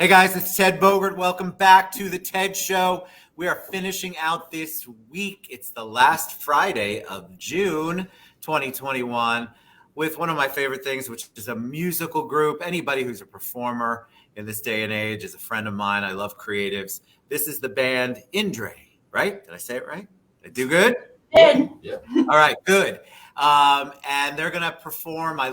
Hey guys, it's Ted Bogert. Welcome back to the TED Show. We are finishing out this week. It's the last Friday of June 2021 with one of my favorite things, which is a musical group. Anybody who's a performer in this day and age is a friend of mine. I love creatives. This is the band Indré, right? Did I say it right? Did I do good? Good. Yeah. All right, good. And they're going to perform. I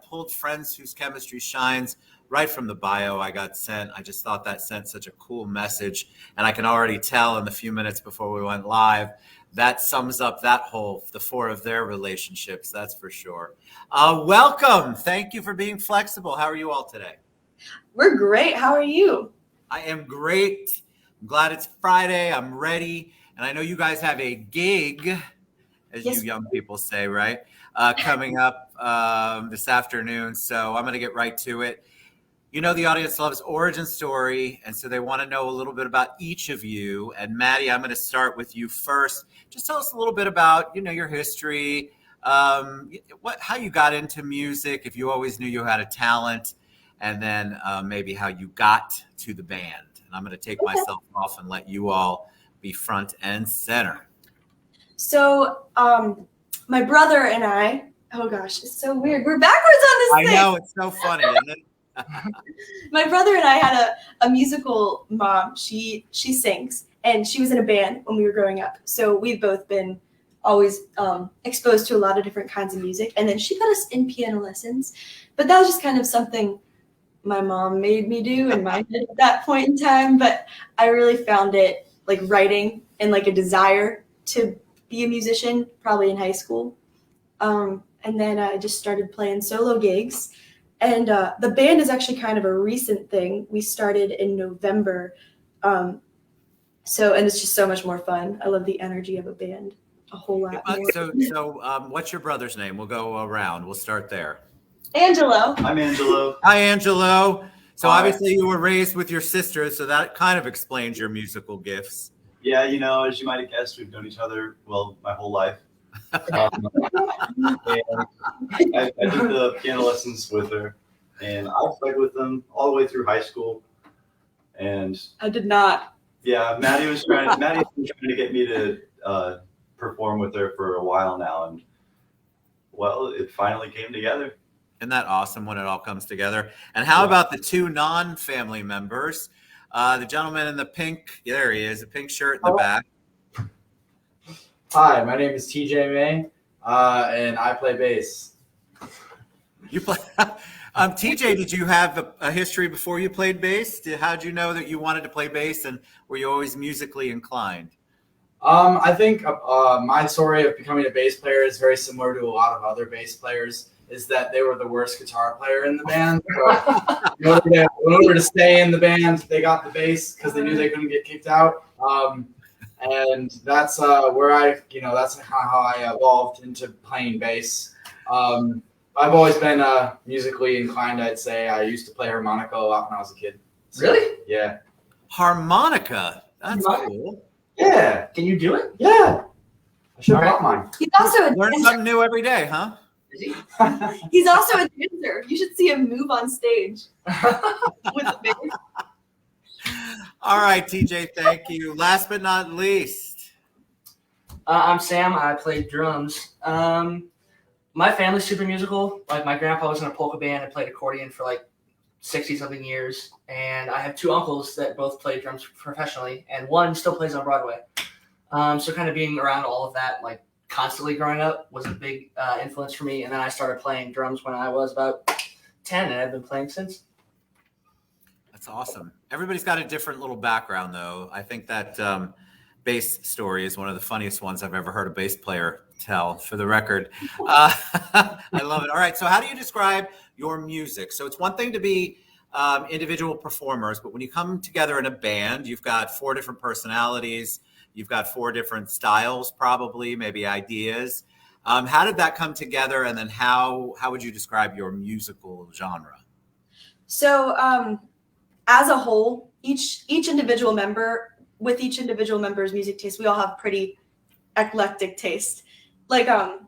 pulled Friends Whose Chemistry Shines right from the bio I got sent. I just thought that sent such a cool message. And I can already tell in the few minutes before we went live, that sums up the four of their relationships, that's for sure. Welcome. Thank you for being flexible. How are you all today? We're great. How are you? I am great. I'm glad it's Friday. I'm ready. And I know you guys have a gig, as Yes. you young people say, right? Coming up this afternoon. So I'm going to get right to it. You know, the audience loves origin story, and so they want to know a little bit about each of you. And Maddie, I'm going to start with you first. Just tell us a little bit about, your history, how you got into music, if you always knew you had a talent, and then maybe how you got to the band. And I'm going to take myself off and let you all be front and center. So, my brother and I, oh gosh, it's so weird. We're backwards on this thing. I know, it's so funny, isn't it? My brother and I had a musical mom. She sings, and she was in a band when we were growing up. So we've both been always exposed to a lot of different kinds of music. And then she put us in piano lessons, but that was just kind of something my mom made me do in my head at that point in time. But I really found it like writing and like a desire to be a musician probably in high school. And then I just started playing solo gigs. And the band is actually kind of a recent thing. We started in November. And it's just so much more fun. I love the energy of a band a whole lot more. So what's your brother's name? We'll go around. We'll start there. Angelo. I'm Angelo. Hi, Angelo. So Hi. obviously you were raised with your sister, so that kind of explains your musical gifts. Yeah, as you might have guessed, we've known each other, my whole life. And I did the piano lessons with her, and I played with them all the way through high school. And I did not. Yeah, Maddie's been trying to get me to perform with her for a while now, and well, it finally came together. Isn't that awesome when it all comes together? And how about the two non-family members? The gentleman in the pink, there he is, a pink shirt in the back. Hi, my name is TJ May, and I play bass. You play, TJ, did you have a history before you played bass? How'd you know that you wanted to play bass, and were you always musically inclined? I think my story of becoming a bass player is very similar to a lot of other bass players, is that they were the worst guitar player in the band. So in order to stay in the band, they got the bass because they knew they couldn't get kicked out. And that's where that's kind of how I evolved into playing bass. I've always been musically inclined, I'd say. I used to play harmonica a lot when I was a kid. So, Really? Yeah. Harmonica? That's cool. Yeah. Can you do it? Yeah. I should have brought mine. He's also Learn something new every day, huh? Is he? He's also a dancer. You should see him move on stage with the bass. All right, TJ, thank you. Last but not least. I'm Sam. I play drums. My family's super musical. Like, my grandpa was in a polka band and played accordion for like 60-something years. And I have two uncles that both play drums professionally, and one still plays on Broadway. So kind of being around all of that, like, constantly growing up was a big influence for me. And then I started playing drums when I was about 10, and I've been playing since. That's awesome. Everybody's got a different little background, though. I think that bass story is one of the funniest ones I've ever heard a bass player tell, for the record. I love it. All right. So how do you describe your music? So it's one thing to be individual performers, but when you come together in a band, you've got four different personalities. You've got four different styles, probably, maybe ideas. How did that come together? And then how would you describe your musical genre? So as a whole, each individual member, with each individual member's music taste, we all have pretty eclectic taste. Like I'm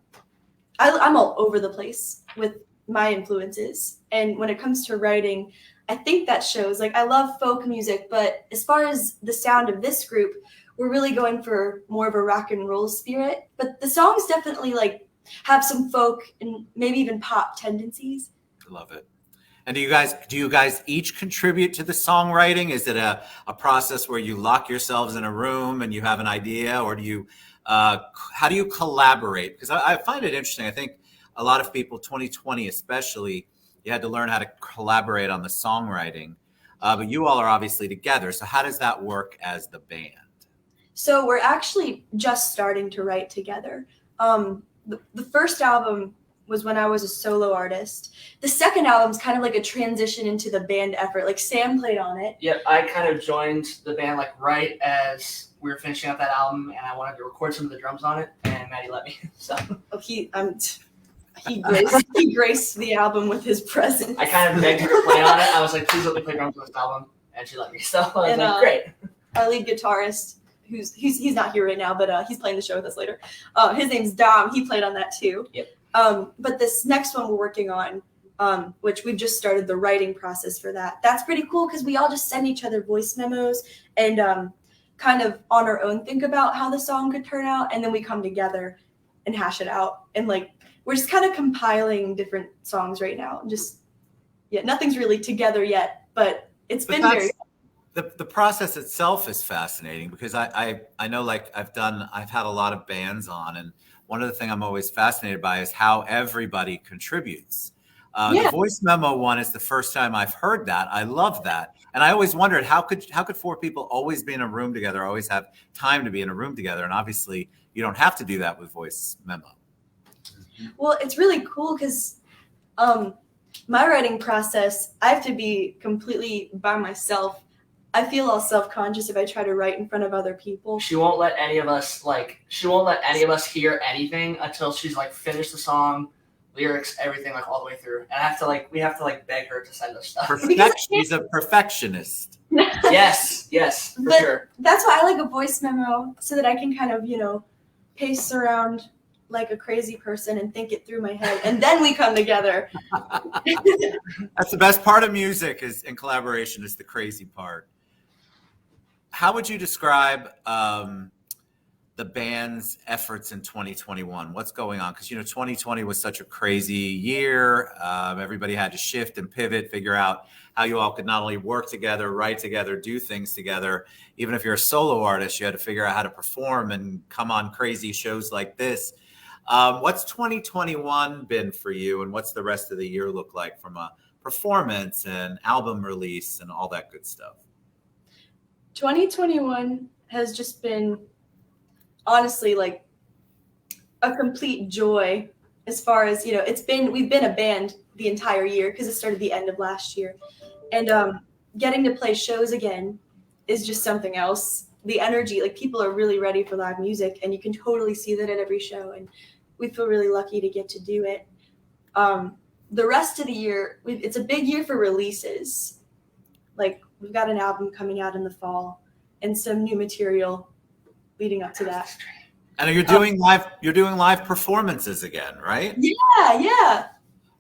all over the place with my influences. And when it comes to writing, I think that shows. Like, I love folk music, but as far as the sound of this group, we're really going for more of a rock and roll spirit. But the songs definitely like have some folk and maybe even pop tendencies. I love it. And do you guys each contribute to the songwriting? Is it a process where you lock yourselves in a room and you have an idea, or do you how do you collaborate? Because I find it interesting. I think a lot of people, 2020 especially, you had to learn how to collaborate on the songwriting. But you all are obviously together. So how does that work as the band? So we're actually just starting to write together. The first album was when I was a solo artist. The second album's kind of like a transition into the band effort. Like Sam played on it. Yep, I kind of joined the band like right as we were finishing up that album, and I wanted to record some of the drums on it, and Maddie let me. So He graced the album with his presence. I kind of begged her to play on it. I was like, please let me play drums on this album, and she let me. So I was like, great. Our lead guitarist, he's not here right now, but he's playing the show with us later. His name's Dom. He played on that too. Yep. But this next one we're working on, which we've just started the writing process for that. That's pretty cool because we all just send each other voice memos and kind of on our own think about how the song could turn out, and then we come together and hash it out. And like we're just kind of compiling different songs right now. Just nothing's really together yet, but it's been very. The process itself is fascinating because I know, like I've had a lot of bands on, and one of the things I'm always fascinated by is how everybody contributes. The voice memo one is the first time I've heard that. I love that. And I always wondered how could four people always be in a room together, always have time to be in a room together? And obviously you don't have to do that with voice memo. Well, it's really cool because my writing process, I have to be completely by myself. I feel all self-conscious if I try to write in front of other people. She won't let any of us hear anything until she's like finished the song, lyrics, everything, like all the way through. And we have to beg her to send us stuff. She's a perfectionist. Yes, for sure. That's why I like a voice memo, so that I can kind of, pace around like a crazy person and think it through my head, and then we come together. That's the best part of music and collaboration is the crazy part. How would you describe the band's efforts in 2021? What's going on? Because 2020 was such a crazy year. Everybody had to shift and pivot, figure out how you all could not only work together, write together, do things together. Even if you're a solo artist, you had to figure out how to perform and come on crazy shows like this. What's 2021 been for you, and what's the rest of the year look like from a performance and album release and all that good stuff? 2021 has just been honestly like a complete joy as far as we've been a band the entire year because it started the end of last year, and getting to play shows again is just something else. The energy, like people are really ready for live music, and you can totally see that at every show, and we feel really lucky to get to do it. The rest of the year, it's a big year for releases. Like we've got an album coming out in the fall and some new material leading up to that. And you're doing live performances again, right? Yeah.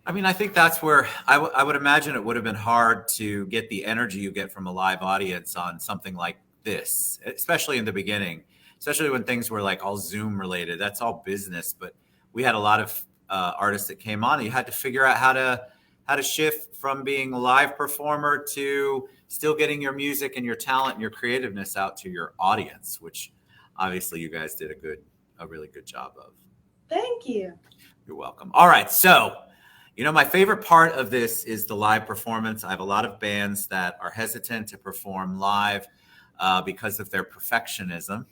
I mean, I think that's where I would imagine it would have been hard to get the energy you get from a live audience on something like this, especially in the beginning, especially when things were like all Zoom related. That's all business, but we had a lot of artists that came on, and you had to figure out how to shift from being a live performer to still getting your music and your talent and your creativeness out to your audience, which obviously you guys did a really good job of. Thank you. You're welcome. All right. So, my favorite part of this is the live performance. I have a lot of bands that are hesitant to perform live because of their perfectionism.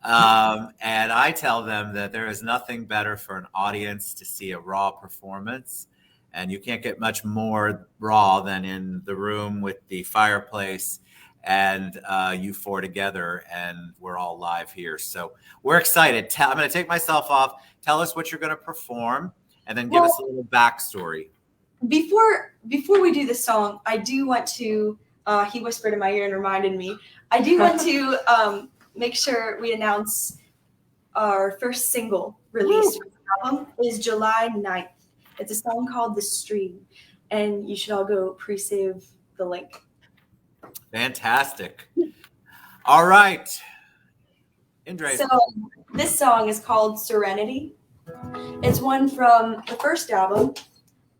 And I tell them that there is nothing better for an audience to see a raw performance. And you can't get much more raw than in the room with the fireplace and you four together, and we're all live here. So we're excited. I'm going to take myself off. Tell us what you're going to perform, and then give us a little backstory. Before we do this song, I do want to, he whispered in my ear and reminded me, I do want to make sure we announce our first single release for the album is July 9th. It's a song called The Stream, and you should all go pre-save the link. Fantastic. All right. Indré. So this song is called Serenity. It's one from the first album,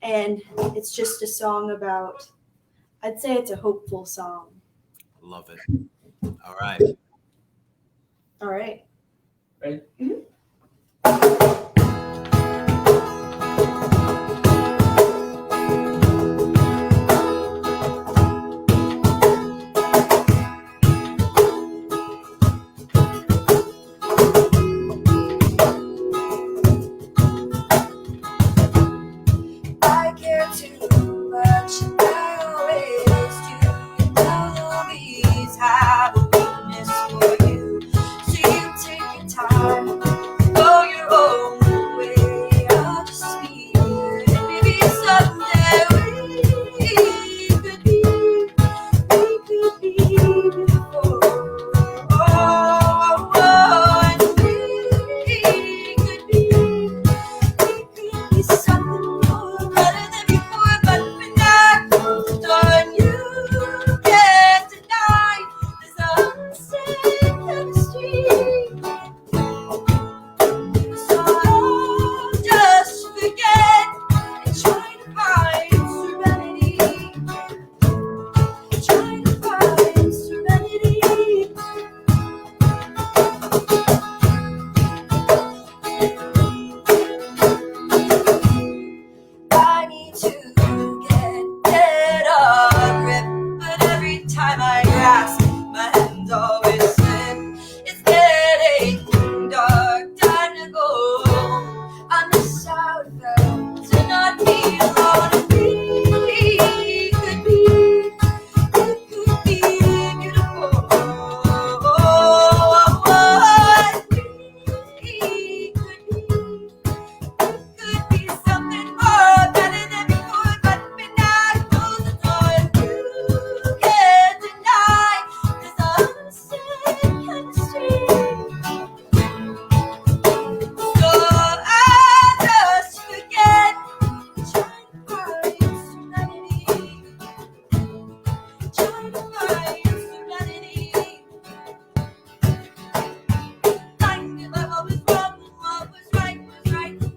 and it's just a song about, I'd say it's a hopeful song. Love it. All right. All right. Ready? Mhm. I care too much, I always do. You'll always have a weakness for you. So you take your time, go your own way. I'll just be here, and maybe someday we could be beautiful. Oh, and we could be something more better than before, but when I close the door and you can't deny this unsaid chemistry. So I'll just forget and try to find serenity. Try to find serenity. I need to get a grip, but every time I grasp, my hands always slip. It's getting dark, time to go. I miss how it felt to not be alone. And we could be beautiful. Could be something more better than before, but when I close the door and you can't deny this unsaid chemistry. So I just forget, trying to find serenity, trying to find serenity. Blind if I was wrong, what was right in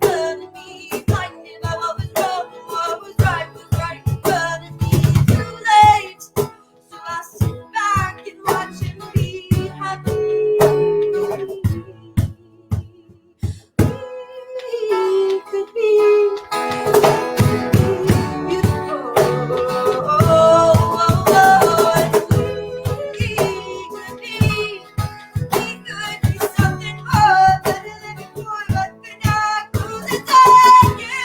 front of me. Blind if I was wrong, what was right in front of me. Too late, so I sit back and watch him be happy. We could be beautiful. We could be something more better than before, but when I close the door, you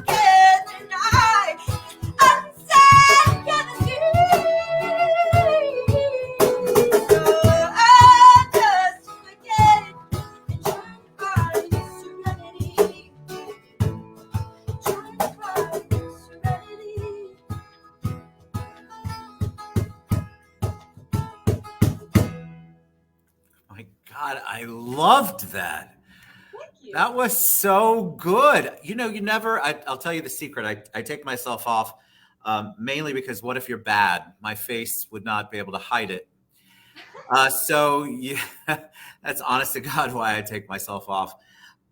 can't deny unsaid chemistry. So I just forget it and try to find serenity. Try to find serenity. My God, I loved that. Thank you. That was so good. You never, I'll tell you the secret. I take myself off mainly because what if you're bad? My face would not be able to hide it. So yeah, that's honest to God why I take myself off.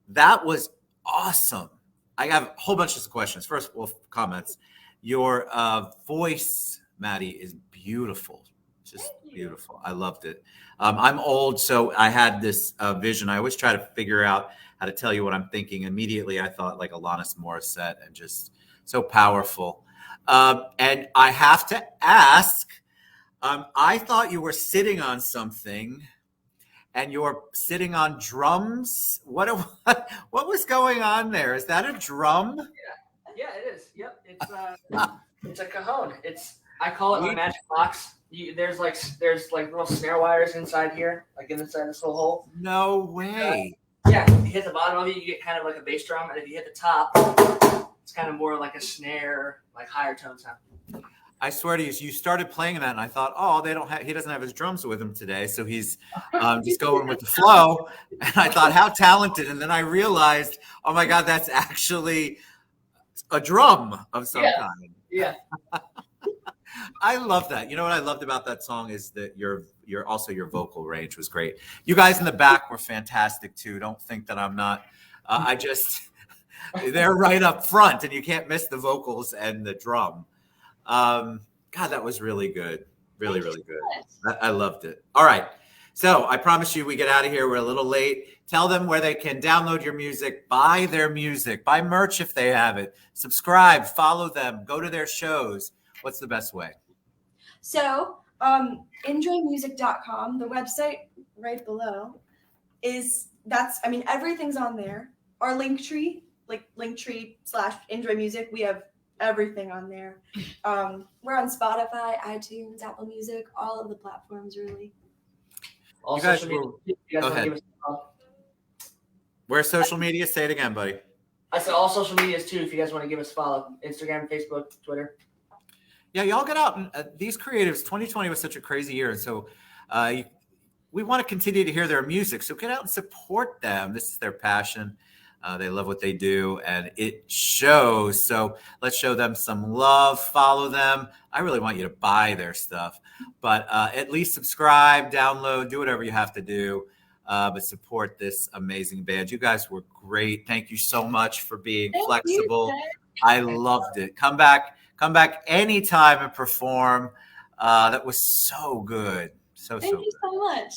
That was awesome. I have a whole bunch of questions. First, well, comments. Your voice, Maddie, is beautiful. Just Thank you. beautiful. I loved it. I'm old, so I had this vision. I always try to figure out how to tell you what I'm thinking. Immediately, I thought like Alanis Morissette, and just so powerful. And I have to ask, I thought you were sitting on something, and you're sitting on drums. What was going on there? Is that a drum? Yeah, it is. Yep, it's a cajon. I call it my magic box. There's like little snare wires inside here, like inside this little hole. No way. Yeah, if you hit the bottom of it, you get kind of like a bass drum, and if you hit the top, it's kind of more like a snare, like higher tone sound. I swear to you, you started playing that, and I thought, oh, he doesn't have his drums with him today, so he's just going with the flow. And I thought, how talented! And then I realized, oh my God, that's actually a drum of some kind. Yeah. I love that. You know what I loved about that song is that your vocal range was great. You guys in the back were fantastic too. Don't think that I'm not. I just they're right up front, and you can't miss the vocals and the drum. God, that was really good. Really, Thank you really so good. much. I loved it. All right. So I promise you we get out of here. We're a little late. Tell them where they can download your music, buy their music, buy merch if they have it, subscribe, follow them, go to their shows. What's the best way? So, indremusic.com, the website right below, everything's on there. Our link tree, like Linktree/Indré Music, we have everything on there. We're on Spotify, iTunes, Apple Music, all of the platforms, really. All You guys social media. were- You guys go wanna ahead. give us a follow? Where's social media? Say it again, buddy. I said all social medias too. If you guys want to give us a follow, Instagram, Facebook, Twitter. Yeah, y'all get out. And these creatives, 2020 was such a crazy year. And so we want to continue to hear their music. So get out and support them. This is their passion. They love what they do, and it shows. So let's show them some love. Follow them. I really want you to buy their stuff, but at least subscribe, download, do whatever you have to do. But support this amazing band. You guys were great. Thank you so much for being Thank flexible. you, I loved it. Come back anytime and perform. That was so good. So Thank you good. so much.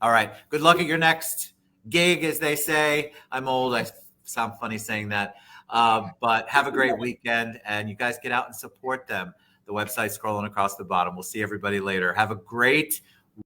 All right. Good luck at your next gig, as they say. I'm old. I sound funny saying that. But have a great weekend, and you guys get out and support them. The website scrolling across the bottom. We'll see everybody later. Have a great